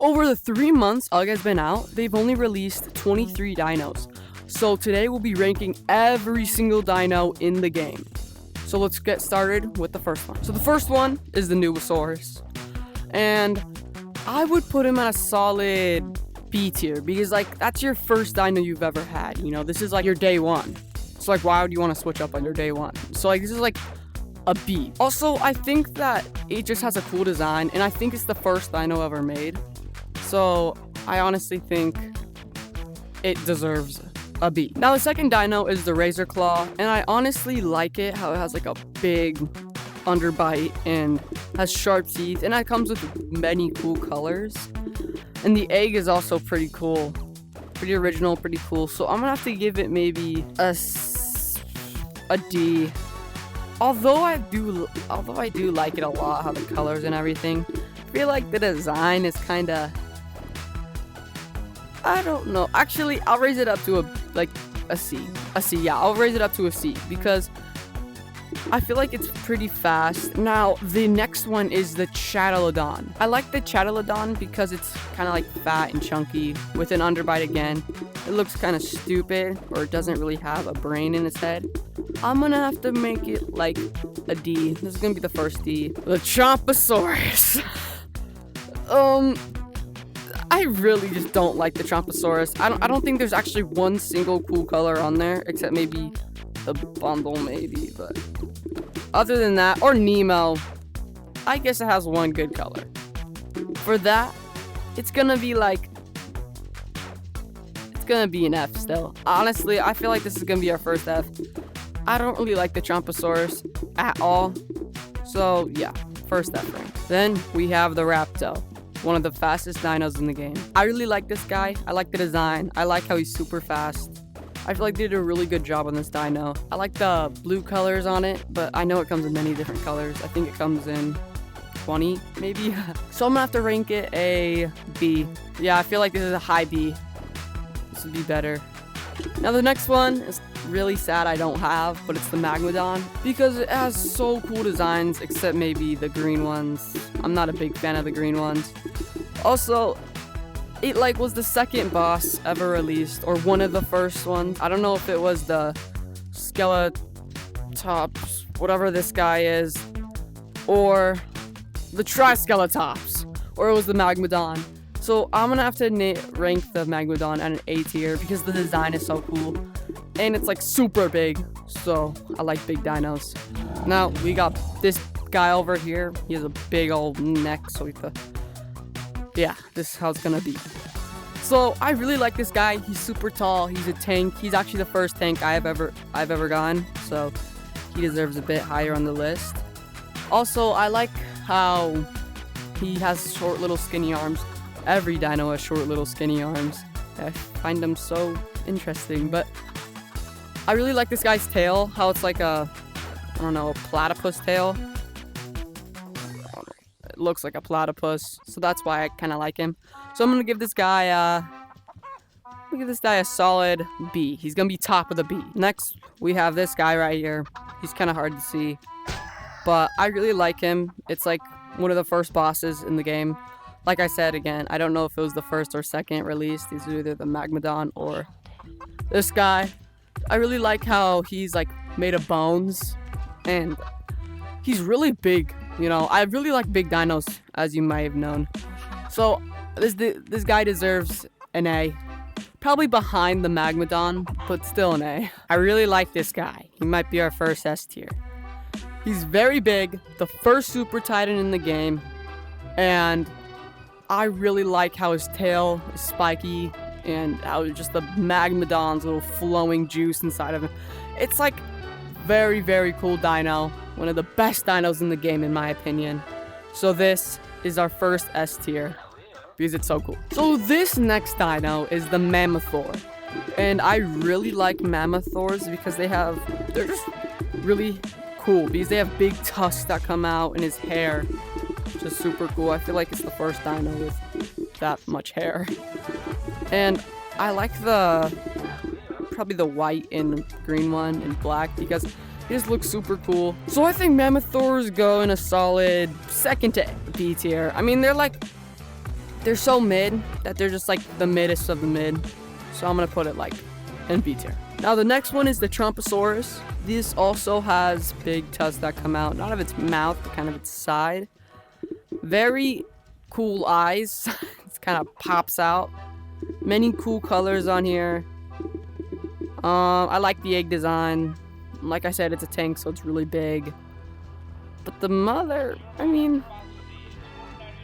Over the 3 months Ugga's been out, they've only released 23 dinos. So today we'll be ranking every single dino in the game. So let's get started with the first one. So the first one is the Nubosaurus. And I would put him at a solid B tier because like that's your first dino you've ever had. You know, this is like your day one. So like why would you want to switch up on your day one? So like this is like a B. Also, I think that it just has a cool design and I think it's the first dino ever made. So I honestly think it deserves a B. Now the second dino is the Razor Claw, and I honestly like it how it has like a big underbite and has sharp teeth, and that comes with many cool colors. And the egg is also pretty cool, pretty original, pretty cool. So I'm gonna have to give it maybe a D. Although I do like it a lot, how the colors and everything. I feel like the design is kind of, I don't know. Actually, I'll raise it up to a C. A C, yeah. I'll raise it up to a C because I feel like it's pretty fast. Now, the next one is the Chatylodon. I like the Chatylodon because it's kind of like fat and chunky with an underbite again. It looks kind of stupid, or it doesn't really have a brain in its head. I'm gonna have to make it like a D. This is gonna be the first D. The Chomposaurus. I really just don't like the Chomposaurus. I don't think there's actually one single cool color on there, except maybe the bundle, maybe. But other than that, or Nemo, I guess it has one good color. For that, it's gonna be an F still. Honestly, I feel like this is gonna be our first F. I don't really like the Chomposaurus at all. So yeah, first F rank. Then we have the Raptor. One of the fastest dinos in the game. I really like this guy. I like the design. I like how he's super fast. I feel like they did a really good job on this dino. I like the blue colors on it, but I know it comes in many different colors. I think it comes in 20, maybe. So I'm gonna have to rank it a B. Yeah, I feel like this is a high B. This would be better. Now the next one is really sad I don't have, but it's the Magmadon because it has so cool designs, except maybe the green ones. I'm not a big fan of the green ones. Also, it was the second boss ever released, or one of the first ones. I don't know if it was the Skeletops, whatever this guy is, or the Triskeletops, or it was the Magmadon. So I'm gonna have to rank the Magmadon at an A tier because the design is so cool. And it's like super big, so I like big dinos. Now we got this guy over here. He has a big old neck, so yeah, this is how it's gonna be. So I really like this guy. He's super tall. He's a tank. He's actually the first tank I've ever gotten, so he deserves a bit higher on the list. Also, I like how he has short little skinny arms. Every dino has short little skinny arms. I find them so interesting, but I really like this guy's tail, how it's like a platypus tail. It looks like a platypus, so that's why I kind of like him. So I'm gonna give this guy a solid B. He's gonna be top of the B. Next, we have this guy right here. He's kind of hard to see, but I really like him. It's like one of the first bosses in the game. Like I said again, I don't know if it was the first or second release. These are either the Magmadon or this guy. I really like how he's like made of bones and he's really big. You know, I really like big dinos, as you might have known. So this guy deserves an A. Probably behind the Magmadon, but still an A. I really like this guy. He might be our first S tier. He's very big, the first Super Titan in the game, and I really like how his tail is spiky and how just the Magmadon's little flowing juice inside of him. It's like very, very cool dino. One of the best dinos in the game, in my opinion. So this is our first S tier because it's so cool. So this next dino is the Mammoth. And I really like Mammothors because they're just really cool because they have big tusks that come out in his hair. Just super cool. I feel like it's the first dino with that much hair. And I like probably the white and green one and black because it just looks super cool. So I think Mammothors go in a solid second to B tier. I mean, they're like they're so mid that they're just like the middest of the mid. So I'm gonna put it like in B tier. Now the next one is the Trumposaurus. This also has big tusks that come out, not of its mouth, but kind of its side. Very cool eyes. It kind of pops out. Many cool colors on here. I like the egg design. Like I said, it's a tank, so it's really big. But the mother, I mean,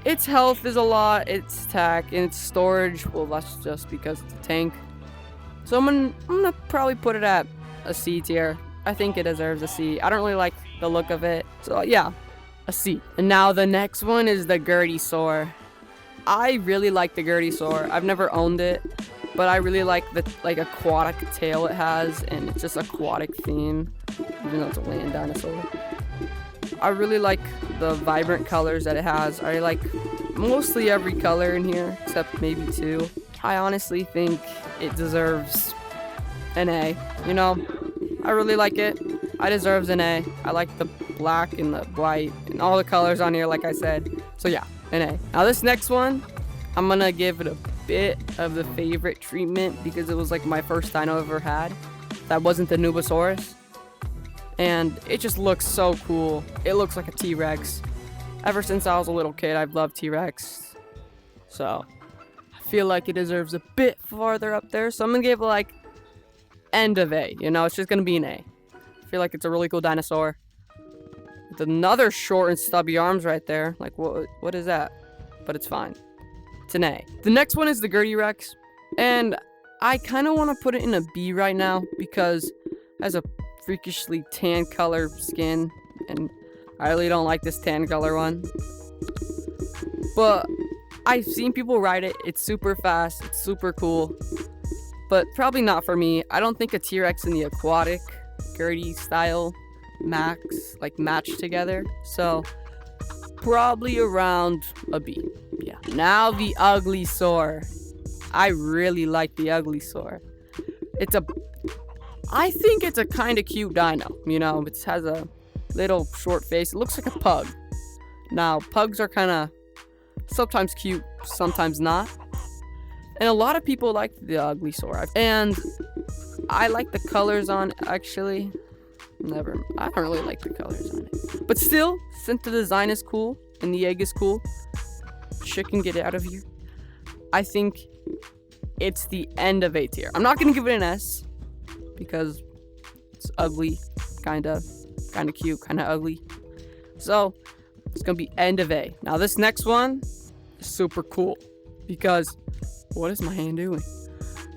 its health is a lot, its attack, and its storage, well, that's just because it's a tank. So I'm gonna probably put it at a C tier. I think it deserves a C. I don't really like the look of it. So yeah, a C. And now the next one is the Gertiosaur. I really like the Gertiosaur. I've never owned it, but I really like the aquatic tail it has, and it's just aquatic theme, even though it's a land dinosaur. I really like the vibrant colors that it has. I like mostly every color in here, except maybe 2. I honestly think it deserves an A. You know, I really like it. It deserves an A. I like the black and the white and all the colors on here, like I said. So yeah, an A. Now this next one, I'm gonna give it a bit of the favorite treatment because it was like my first dino I ever had. That wasn't the Nubosaurus. And it just looks so cool. It looks like a T-Rex. Ever since I was a little kid, I've loved T-Rex. So I feel like it deserves a bit farther up there. So I'm gonna give it like end of A. You know, it's just gonna be an A. I feel like it's a really cool dinosaur. With another short and stubby arms right there. Like what is that? But it's fine. It's an A. The next one is the Gertiorex. And I kind of want to put it in a B right now because it has a freakishly tan color skin, and I really don't like this tan color one. But I've seen people ride it. It's super fast. It's super cool. But probably not for me. I don't think a T-Rex and the aquatic Gertie style match together. So probably around a B. Yeah. Now the Uglysaur. I really like the Uglysaur. I think it's a kind of cute dino, you know. It has a little short face. It looks like a pug. Now, pugs are kind of sometimes cute, sometimes not. And a lot of people like the Uglysaur. And I like the colors on it, actually. I don't really like the colors on it. But still, since the design is cool and the egg is cool, chicken, get out of here. I think it's the end of A tier. I'm not going to give it an S. Because it's ugly, kind of cute, kind of ugly. So it's gonna be end of A. Now this next one is super cool because what is my hand doing?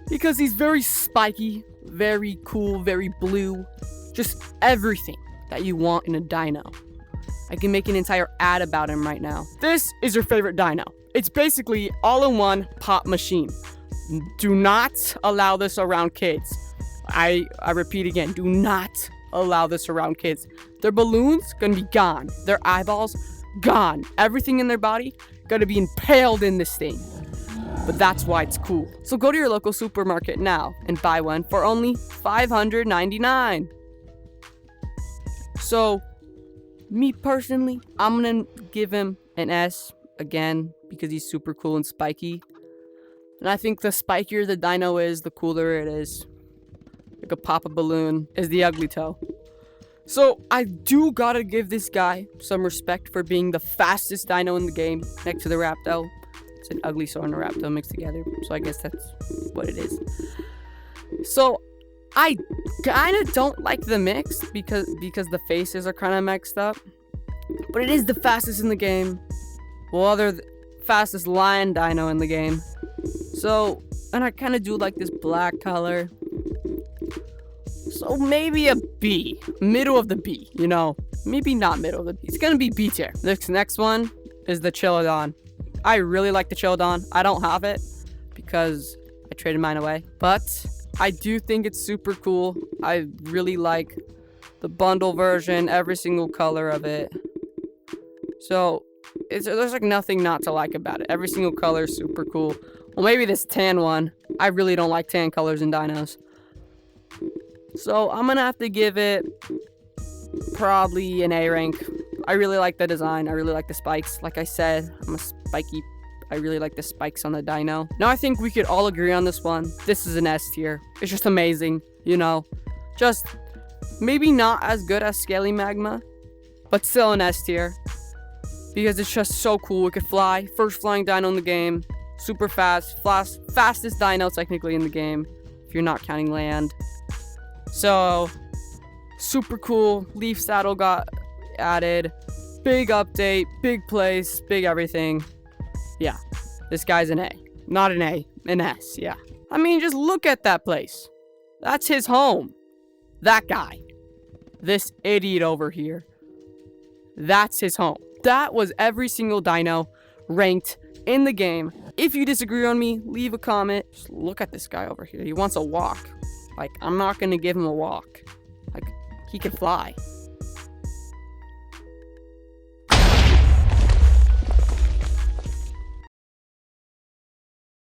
Because he's very spiky, very cool, very blue, just everything that you want in a dino. I can make an entire ad about him right now. This is your favorite dino. It's basically all-in-one pop machine. Do not allow this around kids. I repeat again, do not allow this around kids. Their balloons gonna be gone. Their eyeballs gone. Everything in their body gonna be impaled in this thing. But that's why it's cool. So go to your local supermarket now and buy one for only $599. So me personally, I'm gonna give him an S again because he's super cool and spiky. And I think the spikier the dino is, the cooler it is. Like a pop a balloon is the ugly toe. So I do gotta give this guy some respect for being the fastest dino in the game next to the Raptor. It's an Uglysaur and a Raptor mixed together, so I guess that's what it is. So I kind of don't like the mix because the faces are kind of mixed up. But it is the fastest in the game. Well, the fastest lion dino in the game. So, and I kind of do like this black color. So maybe a B. Middle of the B, you know. Maybe not middle of the B. It's gonna be B tier. This next one is the Chilodon. I really like the Chilodon. I don't have it because I traded mine away. But I do think it's super cool. I really like the bundle version, every single color of it. So there's like nothing not to like about it. Every single color is super cool. Well, maybe this tan one. I really don't like tan colors in dinos. So I'm gonna have to give it probably an A rank. I really like the design. I really like the spikes. Like I said, I'm a spiky I really like the spikes on the dino. Now I think we could all agree on this one. This is an S tier. It's just amazing, you know. Just maybe not as good as Scaly Magma, but still an S tier. Because it's just so cool. It could fly. First flying dino in the game. Super fast. Fastest dino technically in the game, if you're not counting land. So, super cool. Leaf saddle got added. Big update. Big place. Big everything. Yeah. This guy's an A. Not an A. An S. Yeah. I mean, just look at that place. That's his home. That guy. This idiot over here. That's his home. That was every single dino ranked in the game. If you disagree on me, leave a comment. Just look at this guy over here. He wants a walk. Like, I'm not gonna give him a walk. Like, he can fly.